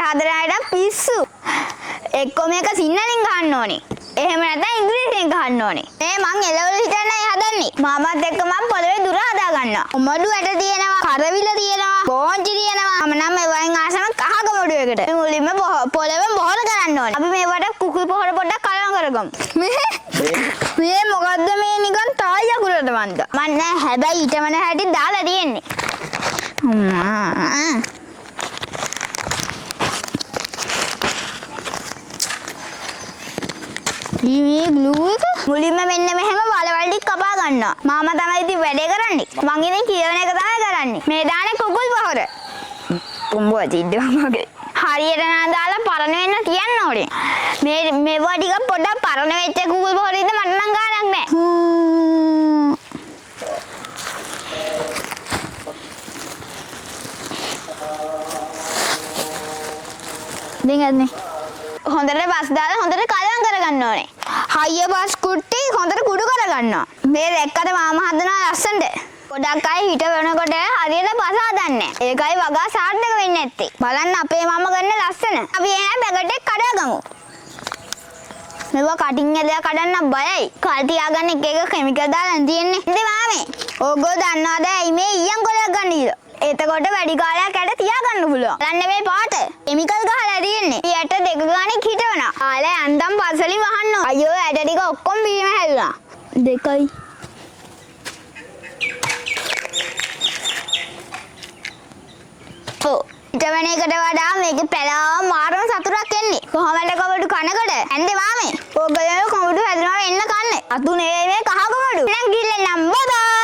හදන අයට පිස්සු. එක්කෝ මේක සිංහලෙන් ගහන්න ඕනේ. එහෙම නැත්නම් ඉංග්‍රීසියෙන් ගහන්න ඕනේ. මේ මං එළවලු හිතන්නයි හදන්නේ. මාමත් එක්ක මං පොළවේ දුර හදා ගන්නවා. කොමඩු ඇට තියෙනවා, කරවිල තියෙනවා, බෝංචි තියෙනවා. මම නම් මේ වයින් ආසම කහ කොමඩු එකට. මේ මුලින්ම පොළවෙන් බොහොර කරන්න ඕනේ. අපි මේවට කුකුල් පොහොර පොඩ්ඩක් කලවම් කරගමු. මේ මොකද්ද මේ නිකන් තායි අකුරට වන්ද. මන් නෑ හැබැයි ඊටමන හැටි දාලා තියෙන්නේ. මේ ග්ලූ එක මුලින්ම මෙන්න මෙහෙම වලවල් ටික කපා ගන්නවා. මාමා තමයි ඉතින් වැඩේ කරන්නේ. මං ඉතින් කියවන එක තමයි කරන්නේ. මේ දාන්නේ කුකුල් පොහොර. උඹ චිද්දවගේ. හරියට නා දාලා පරණ වෙන්න තියන්න ඕනේ. මේවා ටික පොඩ්ඩක් පරණ වෙච්ච කුකුල් පොහොර ඉතින් මට නම් ගානක් නෑ. දෙගන්නේ. හොඳට බස් දාලා හොඳට කලවම් කරගන්න ඕනේ. හයිය බස් කුට්ටි හොඳට කුඩු කරගන්නවා. මේ දැක්කද මාමා හදනවා ලස්සනට. ගොඩක් අය හිට වෙනකොට හරියට බස හදන්නේ. ඒකයි වගා සාර්ථක වෙන්නේ නැත්තේ. බලන්න අපේ මාමා ගන්න ලස්සන. අපි එහෙනම් පැකට් එක කඩාගමු. මේවා කටින් ඇදලා කඩන්න බයයි. කල් තියාගන්න එක එක කිමිකල් දාලා තියෙන්නේ. ඉතින් මාමේ ඕගොල්ලෝ දන්නවද ඇයි මේ ඊයන් කොලයක් ගන්න කියලා? එතකොට වැඩි කාලයක් ඇට තියාගන්න පුළුවන්. බලන්න මේ පාට. කිමිකල් ගහලා තියෙන්නේ. ඊට දෙක ගානේ හිටවනවා. ආලේ අන්දම් පස්සලින් වහන්න. අයියෝ ඇට ටික ඔක්කොම බීම හැදුනා. දෙකයි. ඔව්. ඊටවන එකට වඩා මේකේ පැලාව මාරම සතුටක් එන්නේ. කොහමද කොමඩු කනකොට? ඇන්දේ මාමේ. ඕගොල්ලෝ කොමඩු හැදනවා එන්න කන්නේ. අතු නෙවෙයි මේ කහ කොමඩු. දැන් ගිල්ලෙන් නම් බබා.